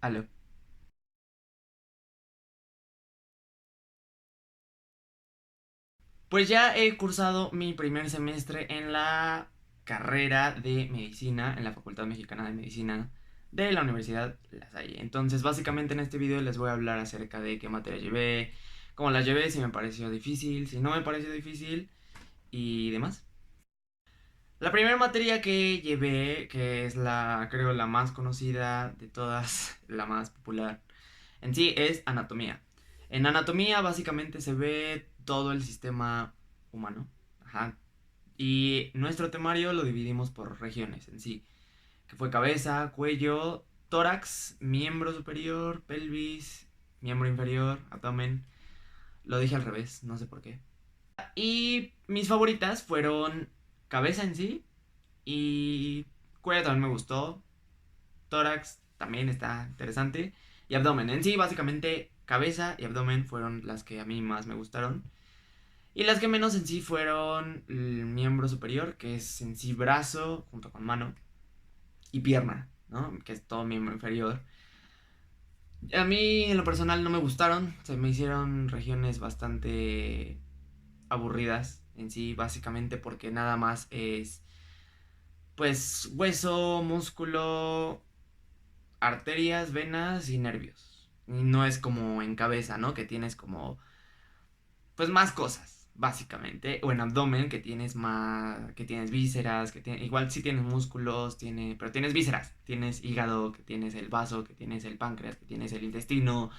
Aló. Pues ya he cursado mi primer semestre en la carrera de medicina en la Facultad Mexicana de Medicina de la Universidad La Salle. Entonces, básicamente en este video les voy a hablar acerca de qué materia llevé, cómo las llevé, si me pareció difícil, si no me pareció difícil y demás. La primera materia que llevé, que es creo, la más conocida de todas, la más popular en sí, es anatomía. En anatomía básicamente se ve todo el sistema humano. Ajá. Y nuestro temario lo dividimos por regiones en sí, que fue cabeza, cuello, tórax, miembro superior, pelvis, miembro inferior, abdomen. Lo dije al revés, no sé por qué. Y mis favoritas fueron cabeza en sí y cuello también me gustó. Tórax también está interesante. Y abdomen. En sí, básicamente, cabeza y abdomen fueron las que a mí más me gustaron. Y las que menos en sí fueron el miembro superior, que es en sí brazo junto con mano. Y pierna, ¿no? Que es todo miembro inferior. A mí en lo personal no me gustaron. Se me hicieron regiones bastante aburridas en sí, básicamente porque nada más es pues hueso, músculo, arterias, venas y nervios. Y no es como en cabeza, ¿no? Que tienes como, pues más cosas, básicamente. O en abdomen, que tienes más, que tienes vísceras, igual sí tienes músculos, pero tienes vísceras. Tienes hígado, que tienes el vaso, que tienes el páncreas, que tienes el intestino.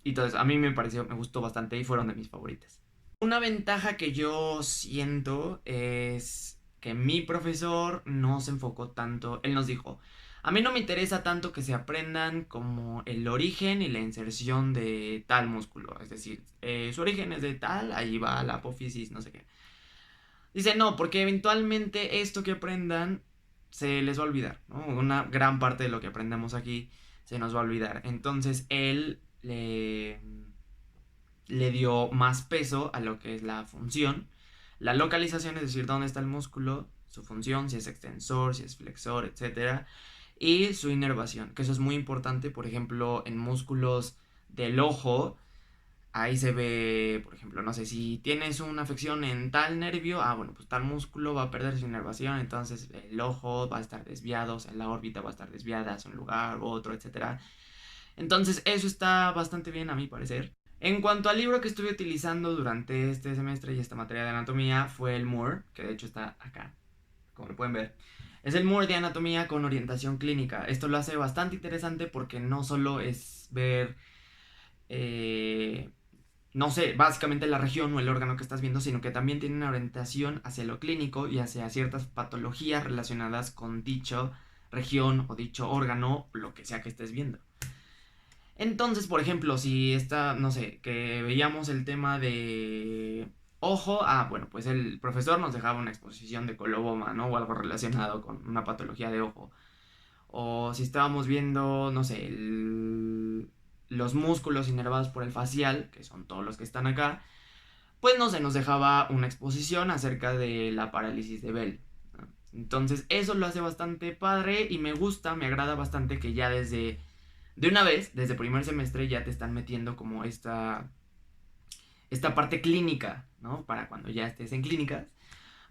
Y todo eso. A mí me gustó bastante y fueron de mis favoritas. Una ventaja que yo siento es que mi profesor no se enfocó tanto, él nos dijo, a mí no me interesa tanto que se aprendan como el origen y la inserción de tal músculo, es decir, su origen es de tal, ahí va la apófisis, no sé qué. Dice, no, porque eventualmente esto que aprendan se les va a olvidar, ¿no? Una gran parte de lo que aprendemos aquí se nos va a olvidar. Entonces le dio más peso a lo que es la función, la localización, es decir, dónde está el músculo, su función, si es extensor, si es flexor, etcétera, y su inervación, que eso es muy importante, por ejemplo, en músculos del ojo, ahí se ve, por ejemplo, no sé, si tienes una afección en tal nervio, bueno, pues tal músculo va a perder su inervación, entonces el ojo va a estar desviado, o sea, la órbita va a estar desviada hacia un lugar u otro, etcétera. Entonces, eso está bastante bien a mi parecer. En cuanto al libro que estuve utilizando durante este semestre y esta materia de anatomía fue el Moore, que de hecho está acá, como lo pueden ver. Es el Moore de anatomía con orientación clínica. Esto lo hace bastante interesante porque no solo es ver, eh, no sé, básicamente la región o el órgano que estás viendo, sino que también tiene una orientación hacia lo clínico y hacia ciertas patologías relacionadas con dicho región o dicho órgano, lo que sea que estés viendo. Entonces, por ejemplo, si está, no sé, que veíamos el tema de ojo, bueno, pues el profesor nos dejaba una exposición de coloboma, ¿no? O algo relacionado con una patología de ojo. O si estábamos viendo, no sé, los músculos inervados por el facial, que son todos los que están acá, pues no sé, nos dejaba una exposición acerca de la parálisis de Bell, ¿no? Entonces, eso lo hace bastante padre y me gusta, me agrada bastante que ya de una vez, desde primer semestre, ya te están metiendo como esta parte clínica, ¿no? Para cuando ya estés en clínicas,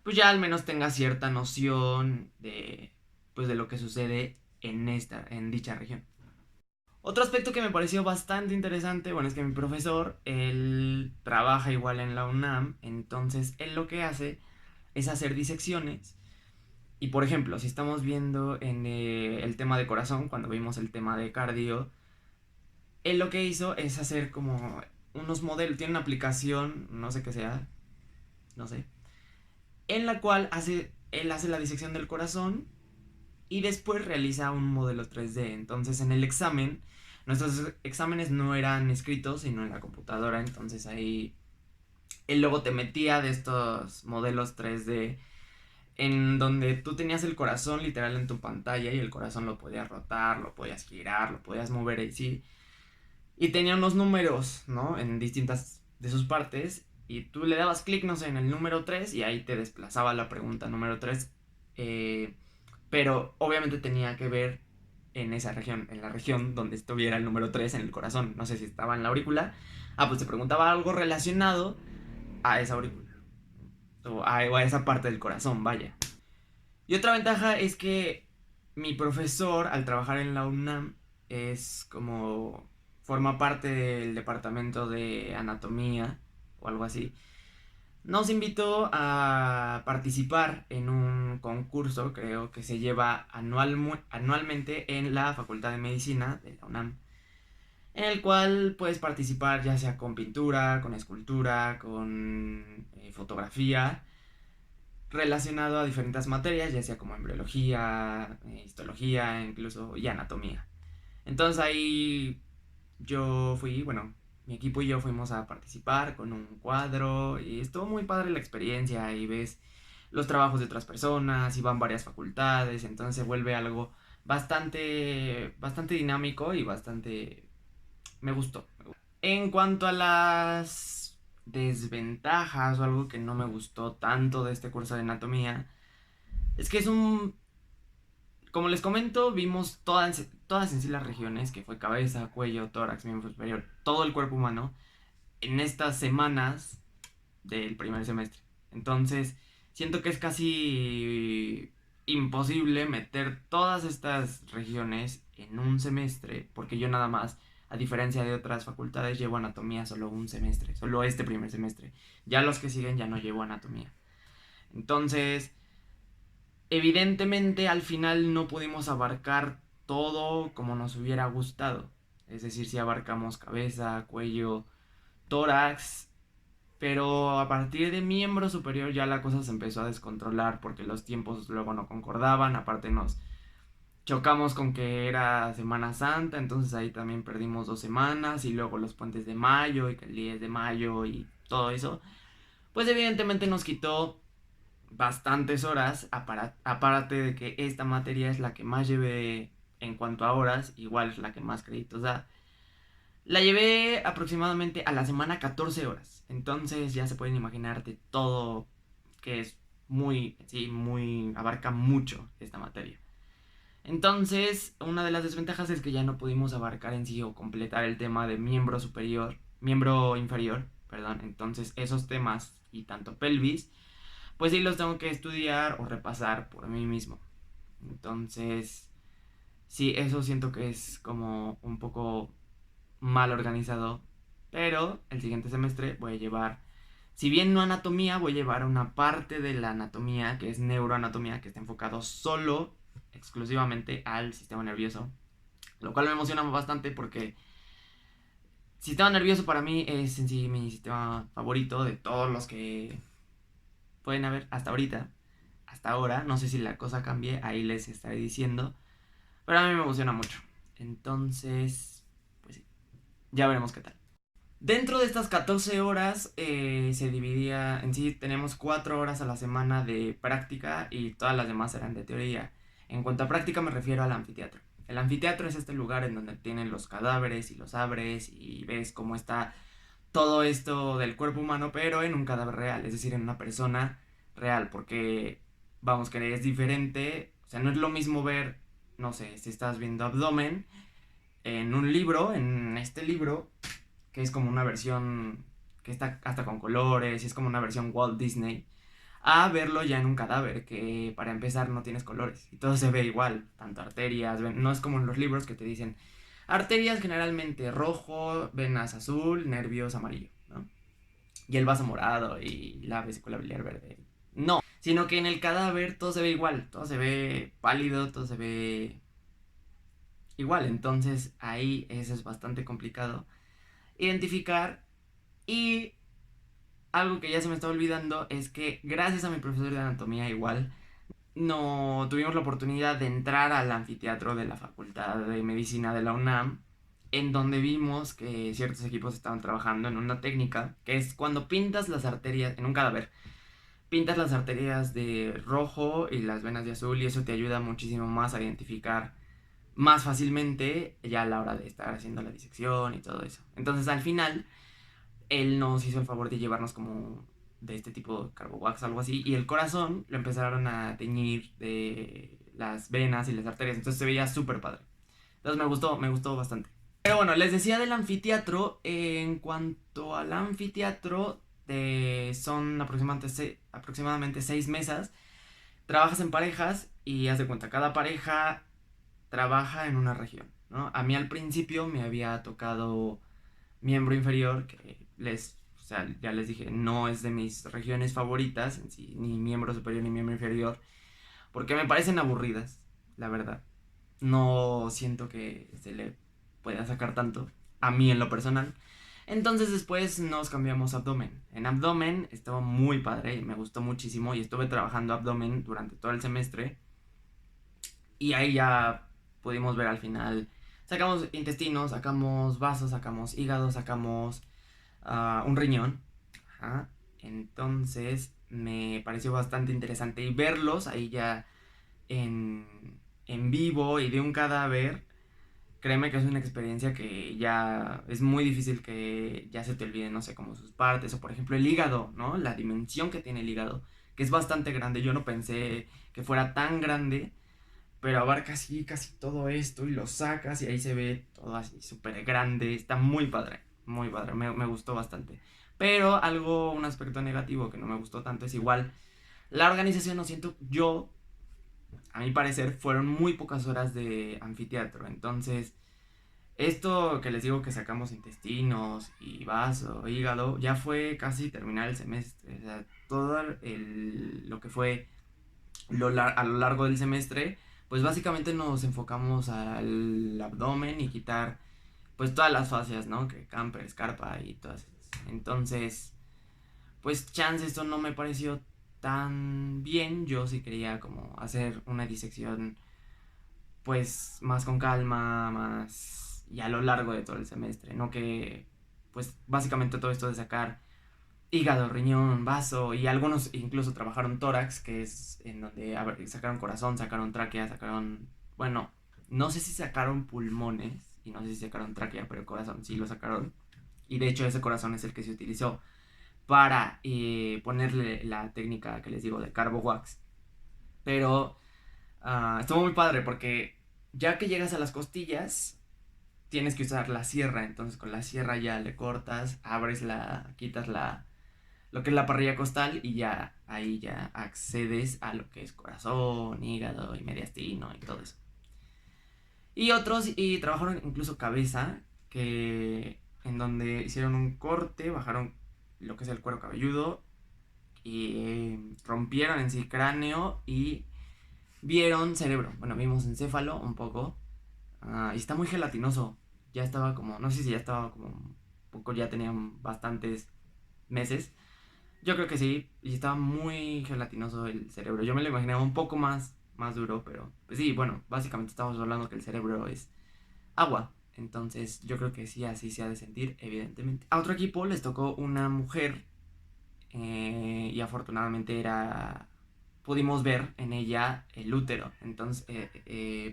pues ya al menos tengas cierta noción pues de lo que sucede en dicha región. Otro aspecto que me pareció bastante interesante, bueno, es que mi profesor, él trabaja igual en la UNAM, entonces él lo que hace es hacer disecciones. Y por ejemplo, si estamos viendo en el tema de corazón, cuando vimos el tema de cardio, él lo que hizo es hacer como unos modelos, tiene una aplicación, no sé qué sea, no sé, en la cual él hace la disección del corazón y después realiza un modelo 3D. Entonces en el examen, nuestros exámenes no eran escritos, sino en la computadora, entonces ahí él luego te metía de estos modelos 3D en donde tú tenías el corazón literal en tu pantalla y el corazón lo podías rotar, lo podías girar, lo podías mover y sí. Y tenía unos números, ¿no? En distintas de sus partes. Y tú le dabas clic, no sé, en el número 3 y ahí te desplazaba la pregunta número 3. Pero obviamente tenía que ver en esa región, en la región donde estuviera el número 3 en el corazón. No sé si estaba en la aurícula. Pues te preguntaba algo relacionado a esa aurícula. O a esa parte del corazón, vaya. Y otra ventaja es que mi profesor, al trabajar en la UNAM, es como forma parte del departamento de anatomía o algo así. Nos invitó a participar en un concurso, creo que se lleva anualmente en la Facultad de Medicina de la UNAM, en el cual puedes participar ya sea con pintura, con escultura, con fotografía, relacionado a diferentes materias, ya sea como embriología, histología, incluso y anatomía. Entonces ahí yo fui, bueno, mi equipo y yo fuimos a participar con un cuadro y estuvo muy padre la experiencia y ves los trabajos de otras personas y van varias facultades, entonces se vuelve algo bastante dinámico y bastante... me gustó. En cuanto a las desventajas o algo que no me gustó tanto de este curso de anatomía, es que es un... Como les comento, vimos todas en sí las regiones, que fue cabeza, cuello, tórax, miembro superior, todo el cuerpo humano, en estas semanas del primer semestre. Entonces, siento que es casi imposible meter todas estas regiones en un semestre, porque yo nada más, a diferencia de otras facultades, llevo anatomía solo un semestre, solo este primer semestre. Ya los que siguen ya no llevo anatomía. Entonces, evidentemente al final no pudimos abarcar todo como nos hubiera gustado. Es decir, si abarcamos cabeza, cuello, tórax, pero a partir de miembro superior ya la cosa se empezó a descontrolar porque los tiempos luego no concordaban, aparte nos chocamos con que era Semana Santa, entonces ahí también perdimos 2 semanas y luego los puentes de mayo y que el 10 de mayo y todo eso, pues evidentemente nos quitó bastantes horas, aparte de que esta materia es la que más llevé en cuanto a horas, igual es la que más créditos da. La llevé aproximadamente a la semana 14 horas. Entonces ya se pueden imaginar de todo que es muy, sí, muy, abarca mucho esta materia. Entonces, una de las desventajas es que ya no pudimos abarcar en sí o completar el tema de miembro inferior, perdón. Entonces, esos temas y tanto pelvis, pues sí los tengo que estudiar o repasar por mí mismo. Entonces, sí, eso siento que es como un poco mal organizado, pero el siguiente semestre voy a llevar, si bien no anatomía, voy a llevar una parte de la anatomía, que es neuroanatomía, que está enfocado solo, exclusivamente al sistema nervioso, lo cual me emociona bastante porque sistema nervioso para mí es en sí mi sistema favorito de todos los que pueden haber hasta ahorita, hasta ahora, no sé si la cosa cambie, ahí les estaré diciendo, pero a mí me emociona mucho, entonces, pues sí, ya veremos qué tal. Dentro de estas 14 horas se dividía, en sí tenemos 4 horas a la semana de práctica y todas las demás eran de teoría. En cuanto a práctica me refiero al anfiteatro. El anfiteatro es este lugar en donde tienen los cadáveres y los abres y ves cómo está todo esto del cuerpo humano, pero en un cadáver real, es decir, en una persona real, porque vamos, que es diferente, o sea, no es lo mismo ver, no sé, si estás viendo abdomen en un libro, en este libro que es como una versión que está hasta con colores, y es como una versión Walt Disney, a verlo ya en un cadáver, que para empezar no tienes colores, y todo se ve igual, tanto arterias, no es como en los libros que te dicen arterias generalmente rojo, venas azul, nervios amarillo, ¿no? Y el vaso morado y la vesícula biliar verde. No, sino que en el cadáver todo se ve igual, todo se ve pálido, todo se ve igual, entonces ahí eso es bastante complicado identificar. Y algo que ya se me está olvidando es que gracias a mi profesor de anatomía igual, no tuvimos la oportunidad de entrar al anfiteatro de la Facultad de Medicina de la UNAM, en donde vimos que ciertos equipos estaban trabajando en una técnica que es cuando pintas las arterias en un cadáver, pintas las arterias de rojo y las venas de azul y eso te ayuda muchísimo más a identificar más fácilmente ya a la hora de estar haciendo la disección y todo eso. Entonces al final él nos hizo el favor de llevarnos como de este tipo de carbowax, algo así, y el corazón lo empezaron a teñir de las venas y las arterias, entonces se veía súper padre. Entonces me gustó bastante. Pero bueno, les decía del anfiteatro. En cuanto al anfiteatro, son aproximadamente 6 mesas. Trabajas en parejas y haz de cuenta, cada pareja trabaja en una región, ¿no? A mí al principio me había tocado miembro inferior, o sea, ya les dije, no es de mis regiones favoritas, en sí, ni miembro superior ni miembro inferior, porque me parecen aburridas, la verdad. No siento que se le pueda sacar tanto a mí en lo personal. Entonces después nos cambiamos a abdomen. En abdomen estaba muy padre y me gustó muchísimo y estuve trabajando abdomen durante todo el semestre y ahí ya pudimos ver al final. Sacamos intestinos, sacamos vasos, sacamos hígado, sacamos un riñón. Ajá. Entonces me pareció bastante interesante y verlos ahí ya en, en vivo y de un cadáver. Créeme que es una experiencia que ya es muy difícil que ya se te olvide, no sé, como sus partes o por ejemplo el hígado, ¿no? La dimensión que tiene el hígado, que es bastante grande. Yo no pensé que fuera tan grande, pero abarca así casi todo esto y lo sacas y ahí se ve todo así súper grande. Está muy padre, me gustó bastante. Pero un aspecto negativo que no me gustó tanto es igual, la organización, no siento yo, a mi parecer, fueron muy pocas horas de anfiteatro. Entonces, esto que les digo que sacamos intestinos y vaso, hígado, ya fue casi terminar el semestre. O sea, lo que fue a lo largo del semestre, pues básicamente nos enfocamos al abdomen y quitar pues todas las fascias, ¿no? Que camper, escarpa y todas esas. Entonces, pues chance esto no me pareció tan bien. Yo sí quería como hacer una disección pues más con calma, más y a lo largo de todo el semestre, no que pues básicamente todo esto de sacar hígado, riñón, vaso y algunos incluso trabajaron tórax, que es en donde sacaron corazón, sacaron tráquea, sacaron, bueno, no sé si sacaron pulmones y no sé si sacaron tráquea, pero el corazón sí lo sacaron. Y de hecho ese corazón es el que se utilizó para ponerle la técnica que les digo de carbo wax. Pero estuvo muy padre porque ya que llegas a las costillas, tienes que usar la sierra. Entonces con la sierra ya le cortas, quitas lo que es la parrilla costal y ya ahí ya accedes a lo que es corazón, hígado y mediastino y todo eso. Y otros y trabajaron incluso cabeza, que en donde hicieron un corte, bajaron lo que es el cuero cabelludo y rompieron en sí cráneo y vieron cerebro. Bueno, vimos encéfalo un poco. Y está muy gelatinoso. Ya estaba como, no sé si ya estaba como un poco, ya tenían bastantes meses. Yo creo que sí, y estaba muy gelatinoso el cerebro. Yo me lo imaginaba un poco más duro, pero pues sí, bueno, básicamente estamos hablando que el cerebro es agua. Entonces yo creo que sí, así se ha de sentir, evidentemente. A otro equipo les tocó una mujer y afortunadamente pudimos ver en ella el útero. Entonces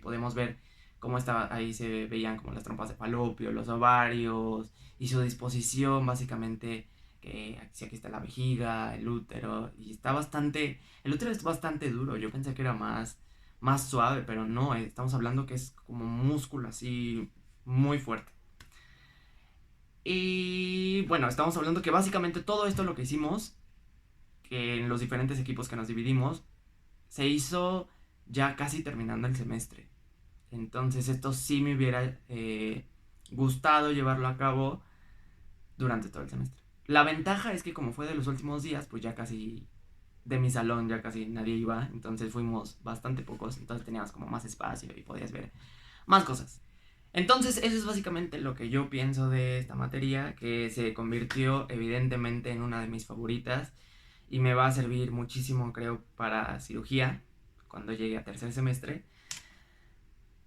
podemos ver cómo estaba, ahí se veían como las trompas de falopio, los ovarios y su disposición básicamente, que aquí está la vejiga, el útero, y el útero es bastante duro. Yo pensé que era más suave, pero no, estamos hablando que es como músculo así muy fuerte. Y bueno, estamos hablando que básicamente todo esto lo que hicimos, que en los diferentes equipos que nos dividimos, se hizo ya casi terminando el semestre. Entonces esto sí me hubiera gustado llevarlo a cabo durante todo el semestre. La ventaja es que como fue de los últimos días, pues ya casi de mi salón ya casi nadie iba, entonces fuimos bastante pocos, entonces teníamos como más espacio y podías ver más cosas. Entonces eso es básicamente lo que yo pienso de esta materia, que se convirtió evidentemente en una de mis favoritas y me va a servir muchísimo, creo, para cirugía cuando llegue a tercer semestre.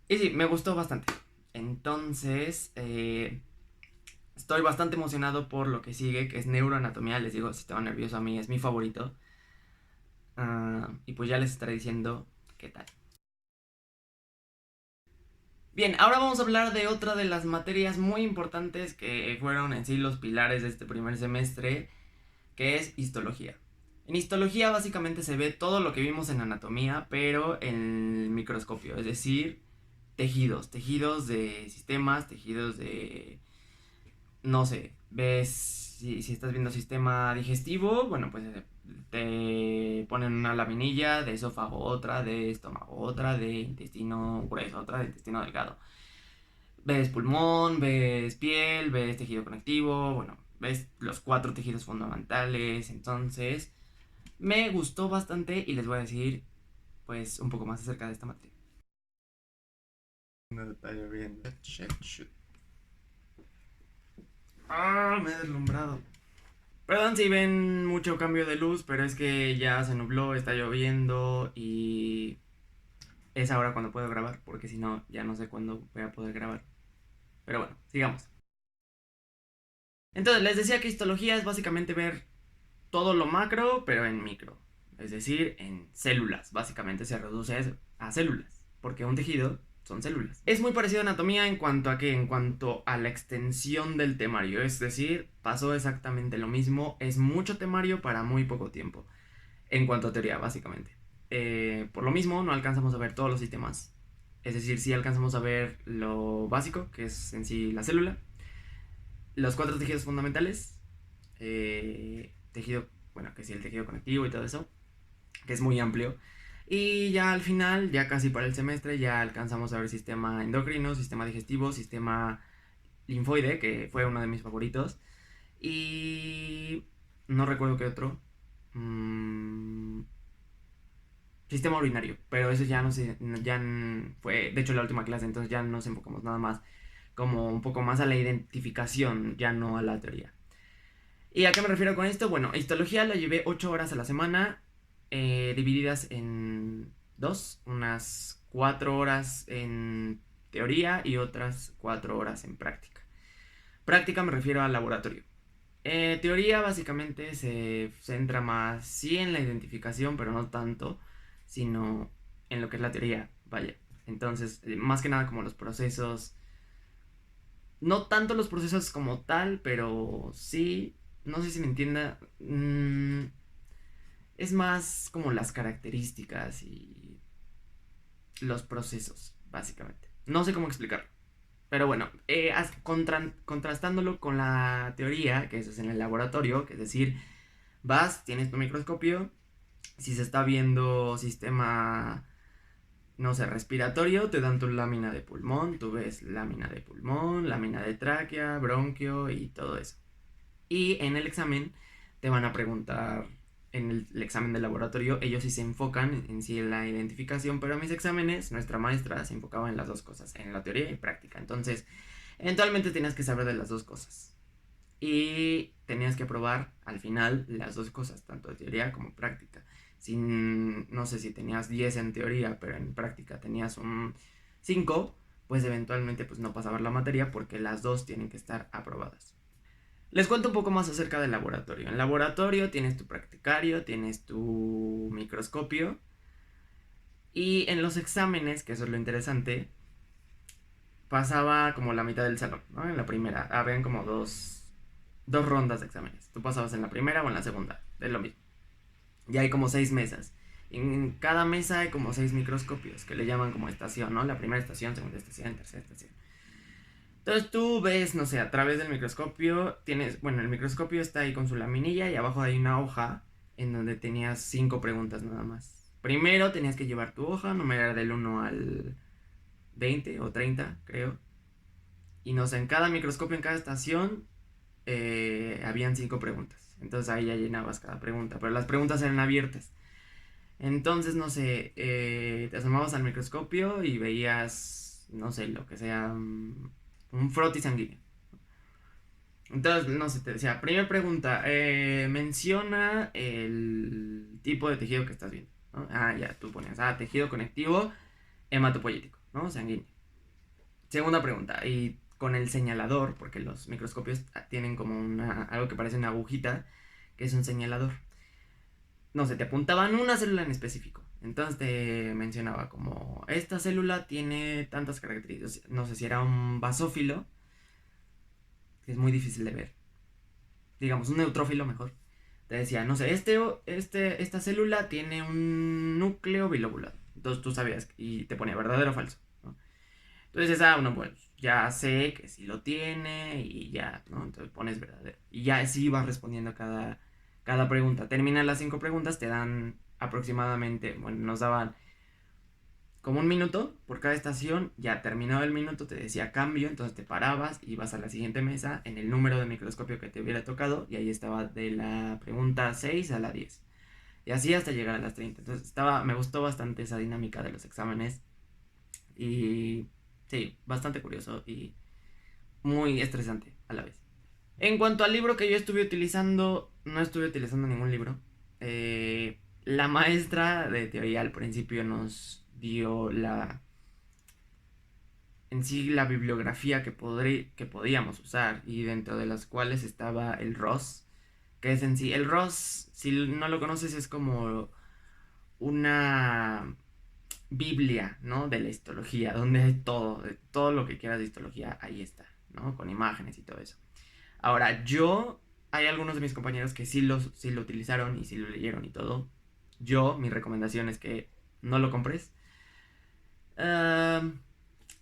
Y sí, me gustó bastante. Entonces, estoy bastante emocionado por lo que sigue, que es neuroanatomía. Les digo, si estaba nervioso, a mí es mi favorito. Y pues ya les estaré diciendo qué tal. Bien, ahora vamos a hablar de otra de las materias muy importantes que fueron en sí los pilares de este primer semestre, que es histología. En histología básicamente se ve todo lo que vimos en anatomía, pero en el microscopio, es decir, tejidos de sistemas, tejidos de, no sé, ves, si estás viendo sistema digestivo, bueno, pues te ponen una laminilla de esófago, otra de estómago, otra de intestino grueso, otra de intestino delgado. Ves pulmón, ves piel, ves tejido conectivo, bueno, ves los 4 tejidos fundamentales. Entonces, me gustó bastante y les voy a decir, pues, un poco más acerca de esta materia. No está lloviendo. Ah, me he deslumbrado. Perdón si ven mucho cambio de luz, pero es que ya se nubló, está lloviendo y es ahora cuando puedo grabar, porque si no, ya no sé cuándo voy a poder grabar. Pero bueno, sigamos. Entonces, les decía que histología es básicamente ver todo lo macro, pero en micro. Es decir, en células. Básicamente se reduce a eso, a células. Porque un tejido son células. Es muy parecido a anatomía en cuanto a que, en cuanto a la extensión del temario. Es decir, pasó exactamente lo mismo. Es mucho temario para muy poco tiempo. En cuanto a teoría, básicamente. Por lo mismo, no alcanzamos a ver todos los sistemas. Es decir, sí alcanzamos a ver lo básico, que es en sí la célula. Los 4 tejidos fundamentales. Tejido, bueno, que sí, el tejido conectivo y todo eso, que es muy amplio. Y ya al final, ya casi para el semestre, ya alcanzamos a ver sistema endocrino, sistema digestivo, sistema linfoide, que fue uno de mis favoritos. Y no recuerdo qué otro. Mm, sistema urinario, pero eso ya no sé, fue, de hecho, la última clase, entonces ya nos enfocamos nada más como un poco más a la identificación, ya no a la teoría. ¿Y a qué me refiero con esto? Bueno, histología la llevé 8 horas a la semana, divididas en dos, unas 4 horas en teoría y otras 4 horas en práctica. Práctica me refiero al laboratorio. Teoría básicamente se centra más, sí, en la identificación, pero no tanto, sino en lo que es la teoría, vaya. Entonces, más que nada como los procesos, no tanto los procesos como tal, pero sí, no sé si me entienda. Es más como las características y los procesos, básicamente. No sé cómo explicarlo. Pero bueno, contrastándolo con la teoría, que eso es en el laboratorio, que es decir, vas, tienes tu microscopio, si se está viendo sistema, no sé, respiratorio, te dan tu lámina de pulmón, tú ves lámina de pulmón, lámina de tráquea, bronquio y todo eso. Y en el examen te van a preguntar, en el examen de laboratorio, ellos sí se enfocan en sí en la identificación, pero en mis exámenes nuestra maestra se enfocaba en las dos cosas, en la teoría y práctica. Entonces, eventualmente tenías que saber de las dos cosas. Y tenías que probar al final las dos cosas, tanto de teoría como práctica. Sin, no sé si tenías 10 en teoría, pero en práctica tenías un 5, pues eventualmente pues no pasabas la materia porque las dos tienen que estar aprobadas. Les cuento un poco más acerca del laboratorio. En laboratorio tienes tu practicario, tienes tu microscopio y en los exámenes, que eso es lo interesante, pasaba como la mitad del salón, ¿no? En la primera, habían como dos rondas de exámenes. Tú pasabas en la primera o en la segunda, es lo mismo. Y hay como 6 mesas. En cada mesa hay como 6 microscopios, que le llaman como estación, ¿no? La primera estación, segunda estación, tercera estación. Entonces tú ves, no sé, a través del microscopio, tienes, bueno, el microscopio está ahí con su laminilla y abajo hay una hoja en donde tenías 5 preguntas nada más. Primero tenías que llevar tu hoja, numerar del 1 al 20 o 30, creo. Y no sé, en cada microscopio, en cada estación, habían 5 preguntas. Entonces ahí ya llenabas cada pregunta, pero las preguntas eran abiertas. Entonces, no sé, te asomabas al microscopio y veías, no sé, lo que sea, un frotis sanguíneo. Entonces, no sé, te decía, primera pregunta, menciona el tipo de tejido que estás viendo, ¿no? Ah, ya, tú ponías, tejido conectivo hematopoyético, ¿no? Sanguíneo. Segunda pregunta, y con el señalador, porque los microscopios tienen como algo que parece una agujita, que es un señalador. No sé, te apuntaban una célula en específico. Entonces te mencionaba como, esta célula tiene tantas características. No sé si era un basófilo, que es muy difícil de ver. Digamos, un neutrófilo mejor. Te decía, no sé, esta célula tiene un núcleo bilobulado. Entonces tú sabías y te ponía verdadero o falso, ¿no? Entonces, bueno, pues ya sé que sí lo tiene y ya, ¿no? Entonces pones verdadero. Y ya así vas respondiendo cada pregunta. Terminan las 5 preguntas, te dan aproximadamente, bueno, nos daban como 1 minuto por cada estación. Ya terminado el minuto te decía cambio, entonces te parabas, ibas a la siguiente mesa en el número de microscopio que te hubiera tocado y ahí estaba de la pregunta 6 a la 10. Y así hasta llegar a las 30. Entonces me gustó bastante esa dinámica de los exámenes y sí, bastante curioso y muy estresante a la vez. En cuanto al libro que yo estuve utilizando, no estuve utilizando ningún libro. La maestra de teoría al principio nos dio en sí la bibliografía que podíamos usar y dentro de las cuales estaba el ROS, que es en sí, el ROS, si no lo conoces, es como una Biblia, ¿no? De la histología, donde hay todo lo que quieras de histología, ahí está, ¿no? Con imágenes y todo eso. Ahora, hay algunos de mis compañeros que sí lo utilizaron y sí lo leyeron y todo. Mi recomendación es que no lo compres. Uh,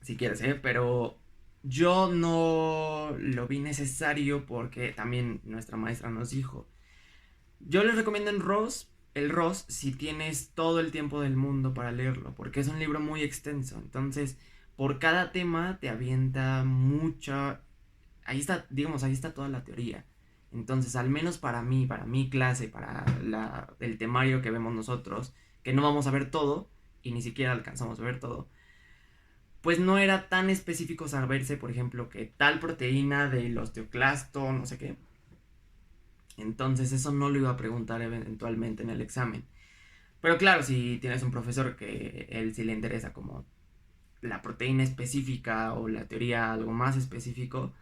si quieres, ¿eh? Pero yo no lo vi necesario porque también nuestra maestra nos dijo. Yo les recomiendo el Ross, si tienes todo el tiempo del mundo para leerlo, porque es un libro muy extenso. Entonces, por cada tema te avienta mucha. Ahí está, digamos, ahí está toda la teoría. Entonces, al menos para mi clase, el temario que vemos nosotros, que no vamos a ver todo, y ni siquiera alcanzamos a ver todo, pues no era tan específico saberse, por ejemplo, que tal proteína del osteoclasto, no sé qué. Entonces, eso no lo iba a preguntar eventualmente en el examen. Pero claro, si tienes un profesor que él sí le interesa como la proteína específica o la teoría algo más específico,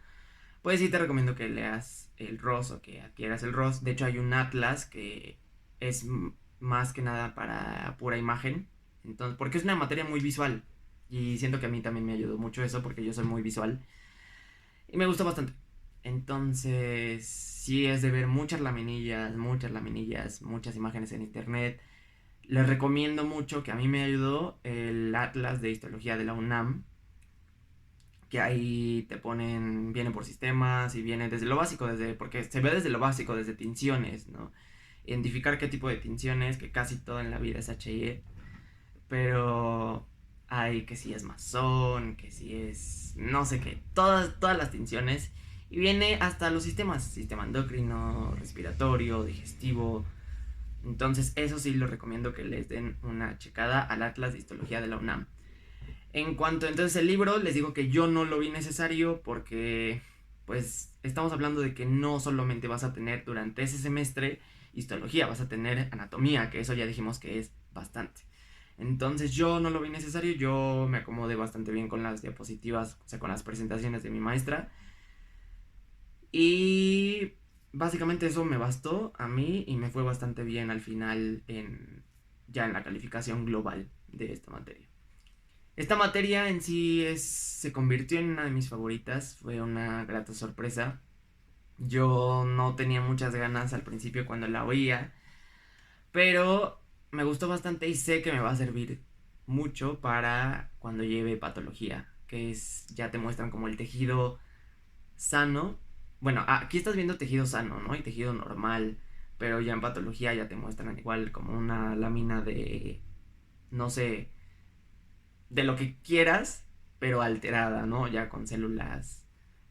pues sí te recomiendo que leas el ROS o que adquieras el ROS. De hecho hay un atlas que es más que nada para pura imagen. Entonces, porque es una materia muy visual. Y siento que a mí también me ayudó mucho eso porque yo soy muy visual. Y me gustó bastante. Entonces, sí es de ver muchas imágenes en internet. Les recomiendo mucho, que a mí me ayudó, el Atlas de Histología de la UNAM, que ahí te ponen, viene por sistemas y viene desde lo básico, porque se ve desde lo básico, desde tinciones, ¿no? Identificar qué tipo de tinciones, que casi todo en la vida es HIE, pero hay que si es masón, que si es no sé qué, todas las tinciones, y viene hasta los sistemas, sistema endocrino, respiratorio, digestivo. Entonces eso sí lo recomiendo que les den una checada al Atlas de Histología de la UNAM. En cuanto entonces el libro, les digo que yo no lo vi necesario porque pues estamos hablando de que no solamente vas a tener durante ese semestre histología, vas a tener anatomía, que eso ya dijimos que es bastante. Entonces yo no lo vi necesario, yo me acomodé bastante bien con las diapositivas, o sea, con las presentaciones de mi maestra. Y básicamente eso me bastó a mí y me fue bastante bien al final ya en la calificación global de esta materia. Esta materia en sí se convirtió en una de mis favoritas, fue una grata sorpresa. Yo no tenía muchas ganas al principio cuando la oía, pero me gustó bastante y sé que me va a servir mucho para cuando lleve patología, ya te muestran como el tejido sano. Bueno, aquí estás viendo tejido sano, ¿no? Y tejido normal, pero ya en patología ya te muestran igual como una lámina de, no sé, de lo que quieras, pero alterada, ¿no? Ya con células,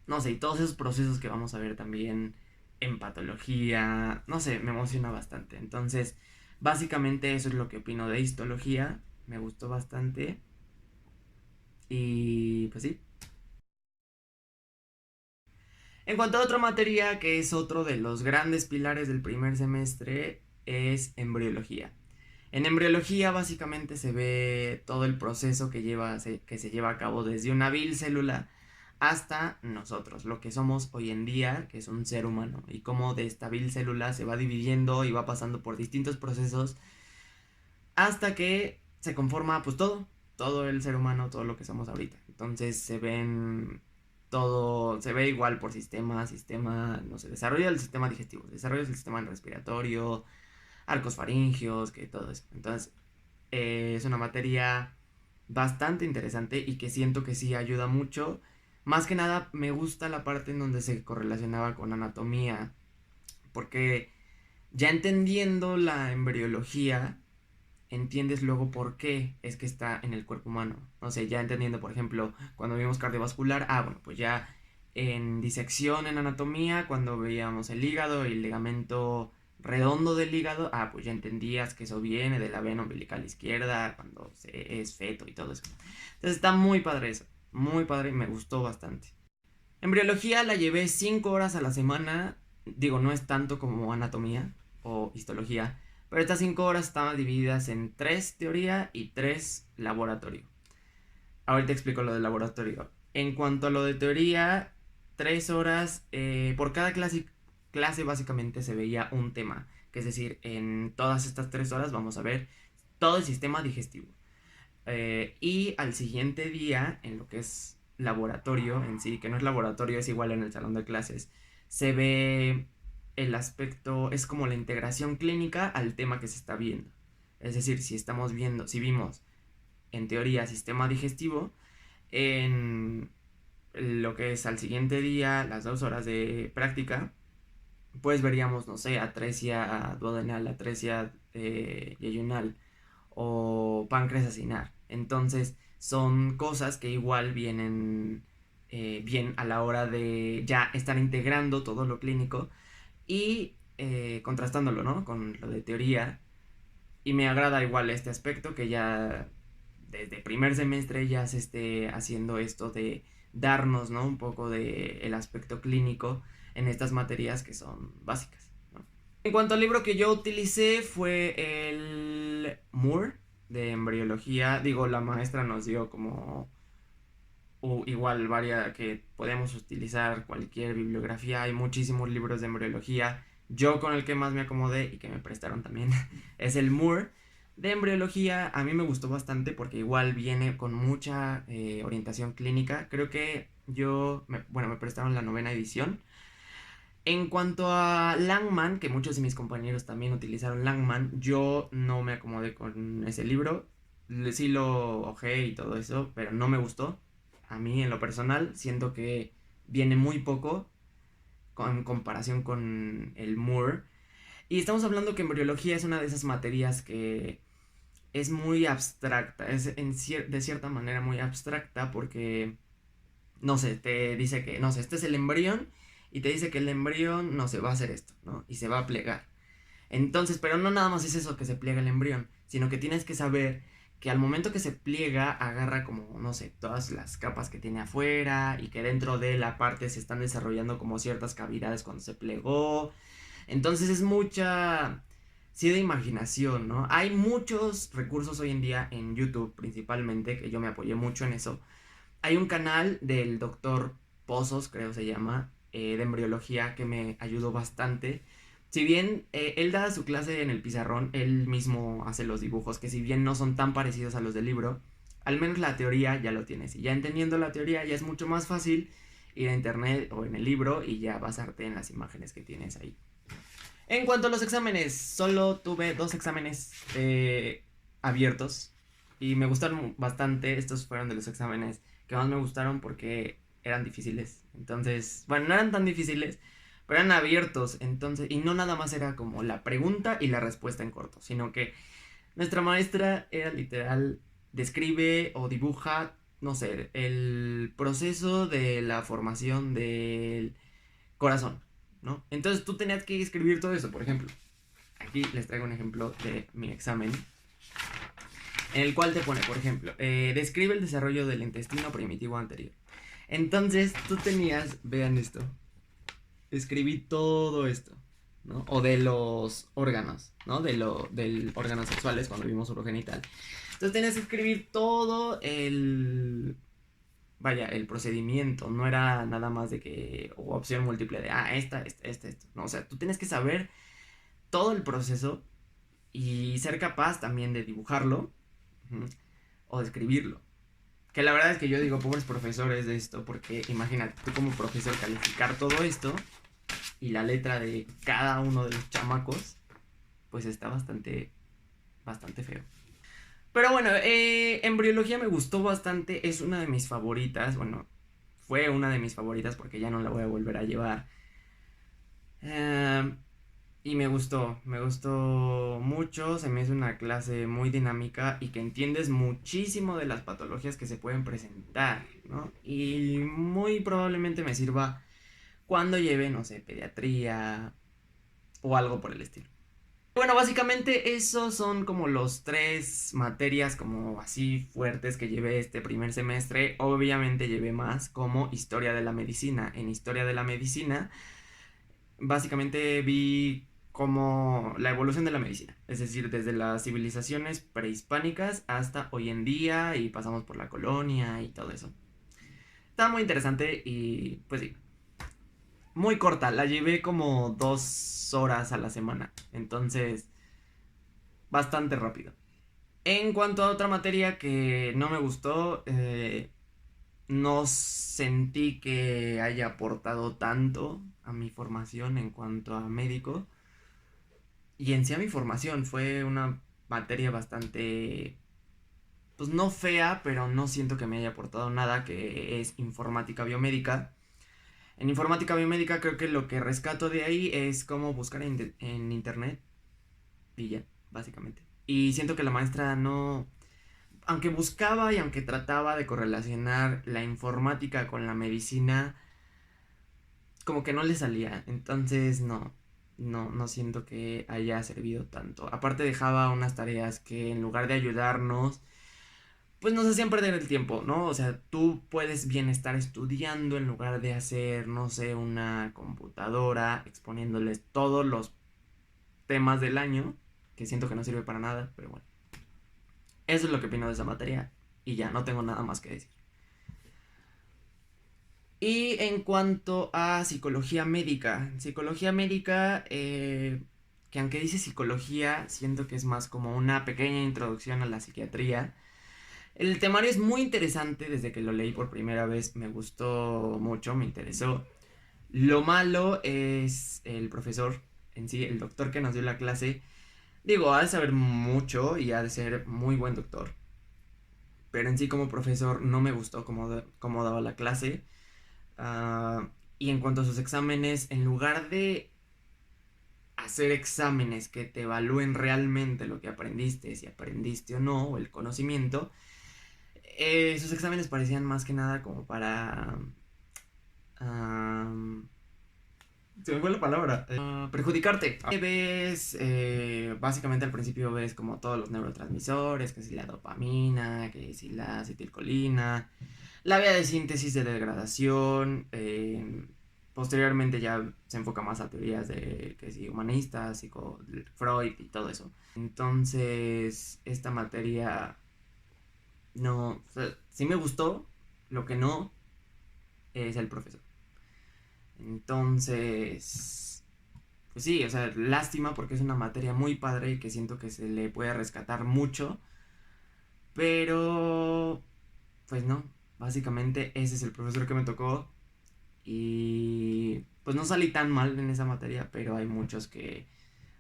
no sé, y todos esos procesos que vamos a ver también en patología, no sé, me emociona bastante. Entonces, básicamente eso es lo que opino de histología, me gustó bastante y pues sí. En cuanto a otra materia, que es otro de los grandes pilares del primer semestre, es embriología. En embriología básicamente se ve todo el proceso que se lleva a cabo desde una vil célula hasta nosotros, lo que somos hoy en día, que es un ser humano, y cómo de esta vil célula se va dividiendo y va pasando por distintos procesos hasta que se conforma pues todo el ser humano, todo lo que somos ahorita. Entonces se ve igual por no sé, desarrollo del sistema digestivo, desarrollo del sistema respiratorio, arcos faringios, que todo eso. Entonces, es una materia bastante interesante y que siento que sí ayuda mucho. Más que nada me gusta la parte en donde se correlacionaba con anatomía, porque ya entendiendo la embriología, entiendes luego por qué es que está en el cuerpo humano. O sea, ya entendiendo, por ejemplo, cuando vimos cardiovascular, bueno, pues ya en disección en anatomía, cuando veíamos el hígado y el ligamento redondo del hígado, pues ya entendías que eso viene de la vena umbilical izquierda, cuando se es feto y todo eso. Entonces está muy padre eso, muy padre y me gustó bastante. Embriología la llevé 5 horas a la semana. Digo, no es tanto como anatomía o histología. Pero estas 5 horas estaban divididas en 3 teoría y 3 laboratorio. Ahorita explico lo del laboratorio. En cuanto a lo de teoría, 3 horas por cada clase básicamente se veía un tema. Que es decir, en todas estas 3 horas vamos a ver todo el sistema digestivo. Y al siguiente día, en lo que es laboratorio en sí, que no es laboratorio, es igual en el salón de clases, se ve el aspecto, es como la integración clínica al tema que se está viendo. Es decir, si estamos viendo, si vimos en teoría sistema digestivo, en lo que es al siguiente día, las 2 horas de práctica, pues veríamos, no sé, atresia duodenal, atresia yeyunal o páncreas acinar. Entonces, son cosas que igual vienen bien a la hora de ya estar integrando todo lo clínico y contrastándolo, ¿no? Con lo de teoría. Y me agrada igual este aspecto que ya desde primer semestre ya se esté haciendo esto de darnos, ¿no? Un poco de el aspecto clínico en estas materias que son básicas, ¿no? En cuanto al libro que yo utilicé fue el Moore de embriología. Digo, la maestra nos dio como igual varias que podemos utilizar cualquier bibliografía. Hay muchísimos libros de embriología. Yo con el que más me acomodé y que me prestaron también es el Moore de embriología. A mí me gustó bastante porque igual viene con mucha orientación clínica. Creo que bueno, me prestaron la 9ª edición. En cuanto a Langman, que muchos de mis compañeros también utilizaron Langman, yo no me acomodé con ese libro. Sí lo ojé y todo eso, pero no me gustó. A mí, en lo personal, siento que viene muy poco en comparación con el Moore. Y estamos hablando que embriología es una de esas materias que es muy abstracta, es de cierta manera muy abstracta porque no sé, te dice que, no sé, este es el embrión y te dice que el embrión, no sé, va a hacer esto, ¿no? Y se va a plegar. Entonces, pero no nada más es eso que se pliega el embrión, sino que tienes que saber que al momento que se pliega, agarra como, no sé, todas las capas que tiene afuera y que dentro de la parte se están desarrollando como ciertas cavidades cuando se plegó. Entonces es mucha, sí, de imaginación, ¿no? Hay muchos recursos hoy en día en YouTube principalmente, que yo me apoyé mucho en eso. Hay un canal del doctor Pozos, creo se llama, de embriología, que me ayudó bastante. Si bien él da su clase en el pizarrón, él mismo hace los dibujos, que si bien no son tan parecidos a los del libro, al menos la teoría ya lo tienes. Y ya entendiendo la teoría ya es mucho más fácil ir a internet o en el libro y ya basarte en las imágenes que tienes ahí. En cuanto a los exámenes, solo tuve 2 exámenes abiertos y me gustaron bastante. Estos fueron de los exámenes que más me gustaron porque eran difíciles. Entonces, bueno, no eran tan difíciles, pero eran abiertos. Entonces, y no nada más era como la pregunta y la respuesta en corto, sino que nuestra maestra era literal, describe o dibuja, no sé, el proceso de la formación del corazón, ¿no? Entonces tú tenías que escribir todo eso, por ejemplo. Aquí les traigo un ejemplo de mi examen, en el cual te pone, por ejemplo, describe el desarrollo del intestino primitivo anterior. Entonces tú tenías, vean esto, escribí todo esto, ¿no? O de los órganos, ¿no? Del órganos sexuales cuando vimos urogenital. Entonces tenías que escribir todo vaya, el procedimiento, no era nada más de que, o opción múltiple de, esta, no, o sea, tú tienes que saber todo el proceso y ser capaz también de dibujarlo, uh-huh, o de escribirlo. Que la verdad es que yo digo, pobres profesores de esto, porque imagínate, tú como profesor calificar todo esto y la letra de cada uno de los chamacos, pues está bastante feo. Pero bueno, embriología me gustó bastante, es una de mis favoritas, bueno, fue una de mis favoritas porque ya no la voy a volver a llevar. Eh, y me gustó mucho, se me hizo una clase muy dinámica y que entiendes muchísimo de las patologías que se pueden presentar, ¿no? Y muy probablemente me sirva cuando lleve, no sé, pediatría o algo por el estilo. Bueno, básicamente esos son como los tres materias como así fuertes que llevé este primer semestre. Obviamente llevé más como historia de la medicina. En historia de la medicina, básicamente vi como la evolución de la medicina. Es decir, desde las civilizaciones prehispánicas hasta hoy en día y pasamos por la colonia y todo eso. Está muy interesante y pues sí, muy corta. La llevé como 2 horas a la semana. Entonces, bastante rápido. En cuanto a otra materia que no me gustó, no sentí que haya aportado tanto a mi formación en cuanto a médico. Y en sí a mi formación fue una materia bastante, pues no fea, pero no siento que me haya aportado nada, que es informática biomédica. En informática biomédica creo que lo que rescato de ahí es cómo buscar en internet y ya, básicamente. Y siento que la maestra no, aunque buscaba y aunque trataba de correlacionar la informática con la medicina, como que no le salía. Entonces, no siento que haya servido tanto. Aparte dejaba unas tareas que en lugar de ayudarnos, pues nos hacían perder el tiempo, ¿no? O sea, tú puedes bien estar estudiando en lugar de hacer, no sé, una computadora exponiéndoles todos los temas del año, que siento que no sirve para nada, pero bueno. Eso es lo que opino de esa materia y ya, no tengo nada más que decir. Y en cuanto a psicología médica, que aunque dice psicología, siento que es más como una pequeña introducción a la psiquiatría. El temario es muy interesante, desde que lo leí por primera vez me gustó mucho, me interesó. Lo malo es el profesor en sí, el doctor que nos dio la clase. Digo, ha de saber mucho y ha de ser muy buen doctor, pero en sí como profesor no me gustó cómo daba la clase. Ah, y en cuanto a sus exámenes, en lugar de hacer exámenes que te evalúen realmente lo que aprendiste, si aprendiste o no, o el conocimiento, sus exámenes parecían más que nada como para... ah, se me fue la palabra. Perjudicarte. Ves, básicamente al principio ves como todos los neurotransmisores, que si la dopamina, que si la acetilcolina, la vía de síntesis de degradación. Posteriormente ya se enfoca más a teorías de que si humanistas, psico, Freud y todo eso. Entonces, esta materia no, o sea, sí me gustó, lo que no es el profesor. Entonces, pues sí, o sea, lástima porque es una materia muy padre y que siento que se le puede rescatar mucho, pero pues no, básicamente ese es el profesor que me tocó y pues no salí tan mal en esa materia, pero hay muchos que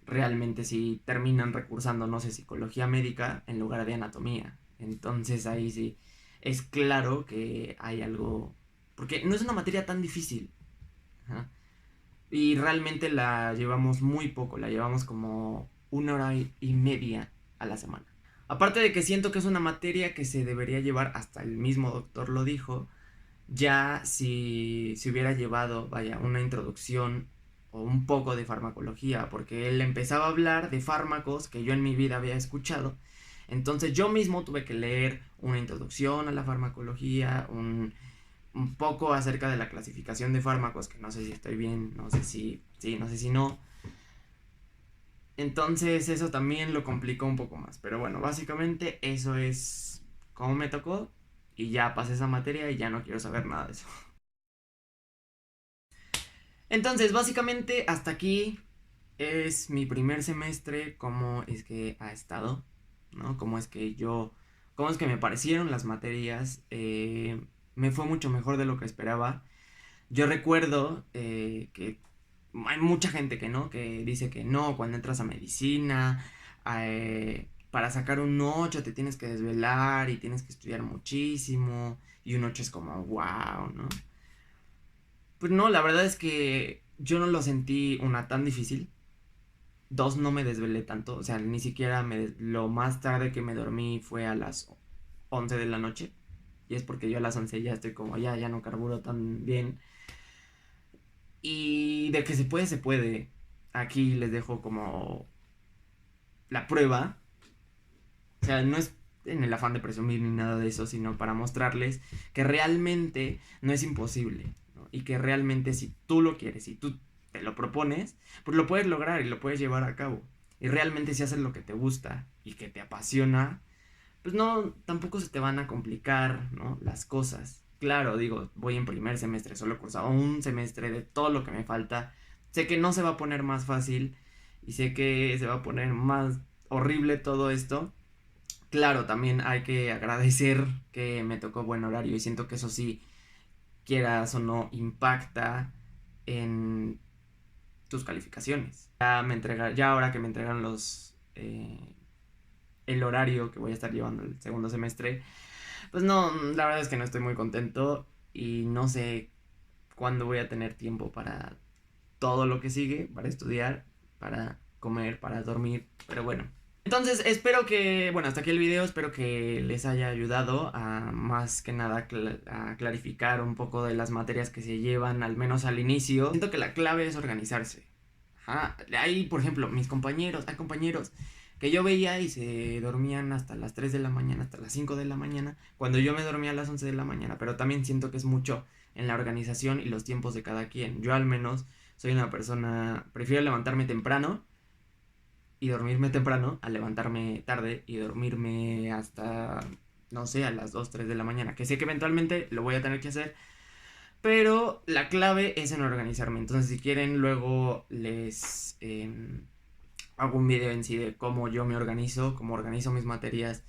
realmente sí terminan recursando, no sé, psicología médica en lugar de anatomía. Entonces ahí sí es claro que hay algo, porque no es una materia tan difícil. Ajá. Y realmente la llevamos muy poco, la llevamos como 1 hora y media a la semana. Aparte de que siento que es una materia que se debería llevar, hasta el mismo doctor lo dijo, ya si se hubiera llevado, vaya, una introducción o un poco de farmacología, porque él empezaba a hablar de fármacos que yo en mi vida había escuchado. Entonces yo mismo tuve que leer una introducción a la farmacología, un poco acerca de la clasificación de fármacos, que no sé si estoy bien, no sé si sí, no sé si no. Entonces eso también lo complicó un poco más. Pero bueno, básicamente eso es como me tocó y ya pasé esa materia y ya no quiero saber nada de eso. Entonces, básicamente hasta aquí es mi primer semestre, cómo es que ha estado, ¿no? Cómo es que me parecieron las materias. Me fue mucho mejor de lo que esperaba. Yo recuerdo que hay mucha gente que no, que dice que no, cuando entras a medicina, para sacar un 8 te tienes que desvelar y tienes que estudiar muchísimo. Y un 8 es como, wow, ¿no? Pues no, la verdad es que yo no lo sentí una tan difícil. Dos, no me desvelé tanto. O sea, ni siquiera lo más tarde que me dormí fue a las 11 de la noche. Y es porque yo a las 11 ya estoy como, ya no carburo tan bien. Y de que se puede, se puede. Aquí les dejo como la prueba. O sea, no es en el afán de presumir ni nada de eso, sino para mostrarles que realmente no es imposible, ¿no? Y que realmente si tú lo quieres, si tú te lo propones, pues lo puedes lograr y lo puedes llevar a cabo. Y realmente si haces lo que te gusta y que te apasiona, pues no, tampoco se te van a complicar, ¿no? Las cosas. Claro, digo, voy en primer semestre, solo he cursado un semestre de todo lo que me falta. Sé que no se va a poner más fácil y sé que se va a poner más horrible todo esto. Claro, también hay que agradecer que me tocó buen horario y siento que eso sí, quieras o no, impacta en tus calificaciones. Ya ahora que me entregan el horario que voy a estar llevando el segundo semestre, pues no, la verdad es que no estoy muy contento y no sé cuándo voy a tener tiempo para todo lo que sigue, para estudiar, para comer, para dormir, pero bueno. Entonces espero que, bueno, hasta aquí el video, espero que les haya ayudado a más que nada a clarificar un poco de las materias que se llevan, al menos al inicio. Siento que la clave es organizarse. Ajá. Hay, por ejemplo, hay compañeros que yo veía y se dormían hasta las 3 de la mañana, hasta las 5 de la mañana, cuando yo me dormía a las 11 de la mañana, pero también siento que es mucho en la organización y los tiempos de cada quien. Yo al menos soy una persona, prefiero levantarme temprano y dormirme temprano a levantarme tarde y dormirme hasta, no sé, a las 2 3 de la mañana, que sé que eventualmente lo voy a tener que hacer, pero la clave es en organizarme. Entonces, si quieren, luego les hago un video en sí de cómo yo me organizo, cómo organizo mis materias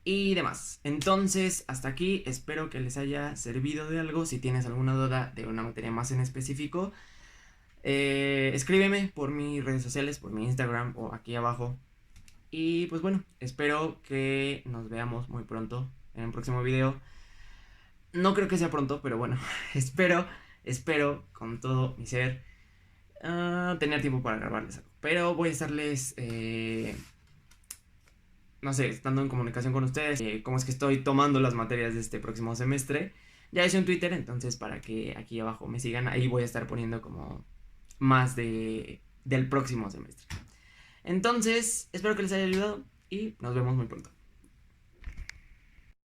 y demás. Entonces, hasta aquí, espero que les haya servido de algo. Si tienes alguna duda de una materia más en específico, escríbeme por mis redes sociales, por mi Instagram o aquí abajo. Y pues bueno, espero que nos veamos muy pronto en el próximo video. No creo que sea pronto, pero bueno, espero con todo mi ser tener tiempo para grabarles algo. Pero voy a estarles, no sé, estando en comunicación con ustedes, cómo es que estoy tomando las materias de este próximo semestre. Ya hice un Twitter, entonces para que aquí abajo me sigan, ahí voy a estar poniendo como más del próximo semestre. Entonces, espero que les haya ayudado y nos vemos muy pronto.